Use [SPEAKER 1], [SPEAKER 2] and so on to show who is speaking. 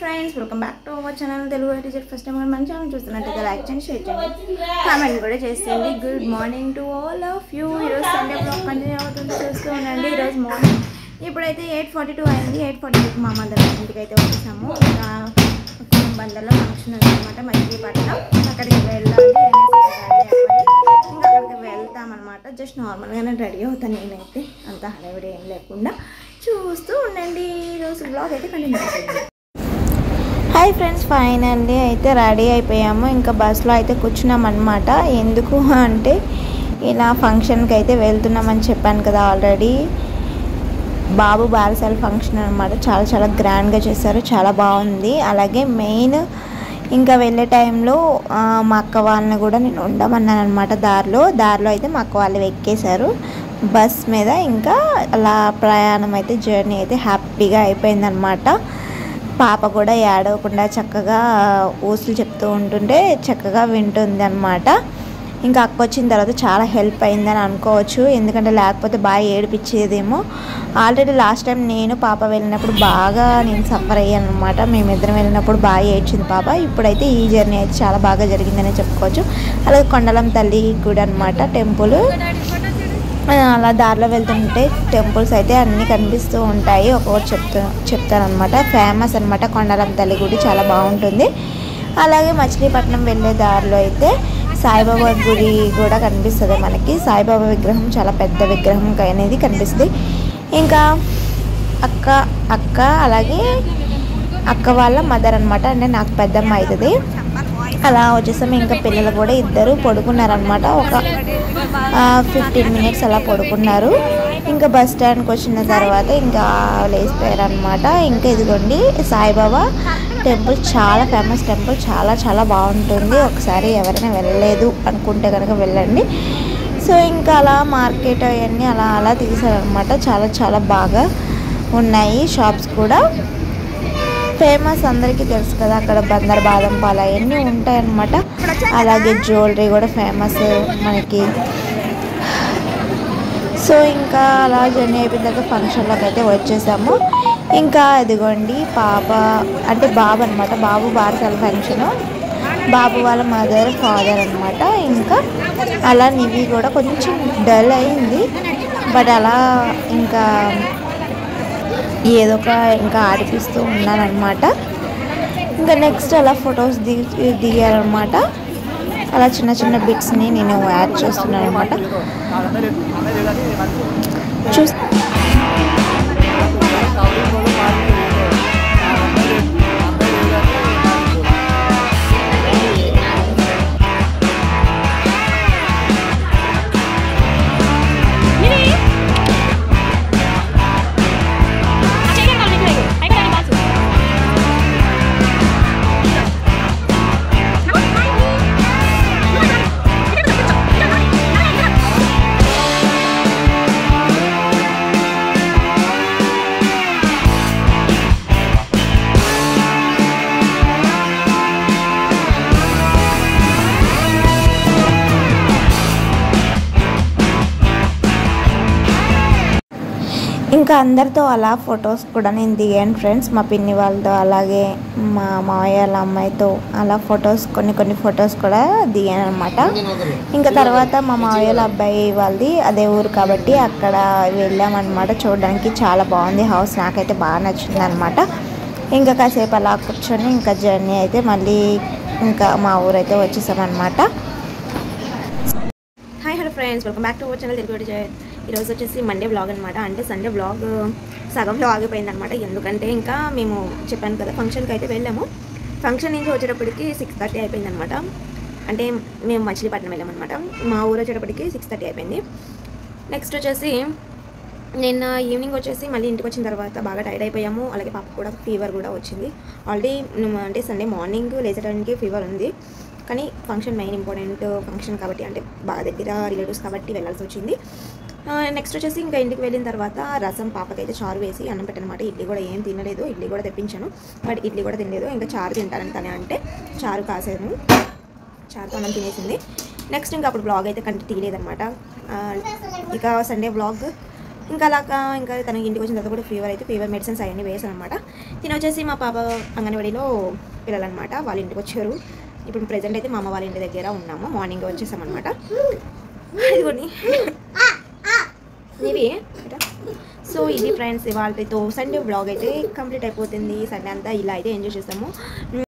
[SPEAKER 1] Friends, welcome back to our channel Telugu teacher. First time మన channel చూస్తున్నట్టయితే like చేయండి, share చేయండి, కామెంట్ కూడా చేసేయండి. Good morning to all of you. ఈరోజు సండే బ్లాగ్ కంటిన్యూ అవుతుంది, చూస్తూ ఉండండి. ఈరోజు మార్నింగ్ ఇప్పుడైతే 8:42 అయింది. 8:42కి మా మదర్ ఇంటికి అయితే వచ్చేసాము. ఇంకా బందర్లో ఫంక్షన్ ఉందన్నమాట, మచిలీపట్నం. అక్కడికి వెళ్ళాలి, ఇంకా అక్కడికి వెళ్తామన్నమాట. జస్ట్ నార్మల్గానే రెడీ అవుతాను నేనైతే, అంత హడావిడి ఏం లేకుండా. చూస్తూ ఉండండి, ఈరోజు బ్లాగ్ అయితే కంటిన్యూ అవుతుంది. హాయ్ ఫ్రెండ్స్, ఫైనల్లీ అయితే రెడీ అయిపోయాము. ఇంకా బస్లో అయితే కూర్చున్నాం అనమాట. ఎందుకు అంటే ఇలా ఫంక్షన్కి అయితే వెళ్తున్నామని చెప్పాను కదా ఆల్రెడీ. బాబు బారసాల ఫంక్షన్ అనమాట. చాలా చాలా గ్రాండ్గా చేశారు, చాలా బాగుంది. అలాగే మెయిన్ ఇంకా వెళ్ళే టైంలో మా అక్క వాళ్ళని కూడా నేను ఉండమన్నాను అనమాట. దారిలో అయితే మా అక్క వాళ్ళు ఎక్కేశారు బస్ మీద. ఇంకా అలా ప్రయాణం అయితే జర్నీ అయితే హ్యాపీగా అయిపోయిందనమాట. పాప కూడా ఏడవకుండా చక్కగా ఊసులు చెప్తూ ఉంటుంటే చక్కగా వింటుంది అనమాట. ఇంకా అక్క వచ్చిన తర్వాత చాలా హెల్ప్ అయిందని అనుకోవచ్చు, ఎందుకంటే లేకపోతే బాగా ఏడిపించేదేమో. ఆల్రెడీ లాస్ట్ టైం నేను పాప వెళ్ళినప్పుడు బాగా నేను సఫర్ అయ్యాను అనమాట. మేమిద్దరం వెళ్ళినప్పుడు బాగా ఏడ్చింది పాప. ఇప్పుడైతే ఈ జర్నీ అయితే చాలా బాగా జరిగిందనే చెప్పుకోవచ్చు. అలాగే కొండలం తల్లి గుడి అనమాట, టెంపుల్. అలా దారిలో వెళ్తుంటే టెంపుల్స్ అయితే అన్నీ కనిపిస్తూ ఉంటాయి. ఒక్కొక్కటి చెప్తానమాట. ఫేమస్ అనమాట కొండలం తల్లి గుడి, చాలా బాగుంటుంది. అలాగే మచిలీపట్నం వెళ్ళే దారిలో అయితే సాయిబాబా గుడి కూడా కనిపిస్తుంది మనకి. సాయిబాబా విగ్రహం, చాలా పెద్ద విగ్రహం అనేది కనిపిస్తుంది. ఇంకా అక్క అలాగే అక్క వాళ్ళ మదర్ అనమాట, అంటే నాకు పెద్దమ్మ అవుతుంది. అలా వచ్చేసాము. ఇంకా పిల్లలు కూడా ఇద్దరు పడుకున్నారనమాట. ఒక 15 మినిట్స్ అలా పడుకున్నారు. ఇంకా బస్ స్టాండ్కి వచ్చిన తర్వాత ఇంకా లేచిపోయారు అనమాట. ఇంకా ఇదిగోండి సాయిబాబా టెంపుల్, చాలా ఫేమస్ టెంపుల్, చాలా చాలా బాగుంటుంది. ఒకసారి ఎవరైనా వెళ్ళలేదు అనుకుంటే కనుక వెళ్ళండి. సో ఇంకా అలా మార్కెట్ అవన్నీ అలా తీసారనమాట. చాలా చాలా బాగా ఉన్నాయి. షాప్స్ కూడా ఫేమస్, అందరికీ తెలుసు కదా. అక్కడ బందర్ బాదం పాలు అవన్నీ ఉంటాయన్నమాట. అలాగే జ్యువెలరీ కూడా ఫేమస్ మనకి. సో ఇంకా అలా జర్నీ అయిపోయిన ఫంక్షన్లోకి అయితే వచ్చేసాము. ఇంకా అదిగోండి పాప అంటే బాబు అనమాట. బాబు బారసాల ఫంక్షను, బాబు వాళ్ళ మదర్ ఫాదర్ అనమాట. ఇంకా అలా నివి కూడా కొంచెం డల్ అయింది, బట్ అలా ఇంకా ఏదో ఒక ఇంకా ఆడిపిస్తూ ఉన్నానమాట. ఇంకా నెక్స్ట్ అలా ఫొటోస్ దిగారనమాట. అలా చిన్న చిన్న బిట్స్ని నేను యాడ్ చేస్తున్నాను అనమాట. ఇంకా అందరితో అలా ఫొటోస్ కూడా నేను దిగాను ఫ్రెండ్స్. మా పిన్ని వాళ్ళతో, అలాగే మా మావయ్య వాళ్ళ అమ్మాయితో అలా ఫొటోస్, కొన్ని ఫొటోస్ కూడా దిగాను అనమాట. ఇంకా తర్వాత మా మావయ్య వాళ్ళ అబ్బాయి వాళ్ళది అదే ఊరు కాబట్టి అక్కడ వెళ్ళామన్నమాట. చూడడానికి చాలా బాగుంది హౌస్, నాకైతే బాగా నచ్చింది అనమాట. ఇంకా కాసేపు అలా కూర్చొని ఇంకా జర్నీ అయితే మళ్ళీ ఇంకా మా ఊరైతే వచ్చేసామన్నమాట. Hi hello friends, welcome back to our channel Telugu teacher. ఈరోజు వచ్చేసి మండే బ్లాగ్ అనమాట. అంటే సండే బ్లాగ్ సగంలో ఆగిపోయింది అనమాట. ఎందుకంటే ఇంకా మేము చెప్పాను కదా ఫంక్షన్కి అయితే వెళ్ళాము. ఫంక్షన్ నుంచి వచ్చేటప్పటికి 6:30 అయిపోయింది అనమాట. అంటే మేము మచిలీపట్నం వెళ్ళామన్నమాట. మా ఊరు వచ్చేటప్పటికి 6:30 అయిపోయింది. నెక్స్ట్ వచ్చేసి నిన్న ఈవినింగ్ వచ్చేసి మళ్ళీ ఇంటికి వచ్చిన తర్వాత బాగా టైర్డ్ అయిపోయాము. అలాగే పాప కూడా ఫీవర్ కూడా వచ్చింది. ఆల్రెడీ అంటే సండే మార్నింగ్ లేచడానికి ఫీవర్ ఉంది, కానీ ఫంక్షన్ మెయిన్ ఇంపార్టెంట్ ఫంక్షన్ కాబట్టి, అంటే బాగా దగ్గర రిలేటివ్స్ కాబట్టి వెళ్ళాల్సి వచ్చింది. నెక్స్ట్ వచ్చేసి ఇంకా ఇంటికి వెళ్ళిన తర్వాత రసం, పాపకైతే చారు వేసి అన్నం పెట్టనమాట. ఇడ్లీ కూడా ఏం తినలేదు, ఇడ్లీ కూడా తెప్పించాను, బట్ ఇడ్లీ కూడా తినలేదు. ఇంకా చారు తింటానని తనే అంటే చారు కాసాను, చారుతో అన్నం తినేసింది. నెక్స్ట్ ఇంకా అప్పుడు బ్లాగ్ అయితే కంటిన్యూ తీయలేదన్నమాట. ఇక సండే బ్లాగ్ ఇంకా అలాగా ఇంకా తనకి ఇంటికి వచ్చిన తర్వాత కూడా ఫీవర్ మెడిసిన్స్ అవన్నీ వేసాను అనమాట. తిని వచ్చేసి మా పాప అంగన్వాడీలో పిల్లలన్నమాట, వాళ్ళ ఇంటికి వచ్చారు. ఇప్పుడు ప్రెజెంట్ అయితే మా అమ్మ వాళ్ళ ఇంటి దగ్గర ఉన్నాము. మార్నింగ్ వచ్చేసామన్నమాట. ఇదిగోండి ఇవి. సో ఇది ఫ్రెండ్స్ వాళ్ళతో సండే బ్లాగ్ అయితే కంప్లీట్ అయిపోతుంది. సండే అంతా ఇలా అయితే ఎంజాయ్ చేస్తాము.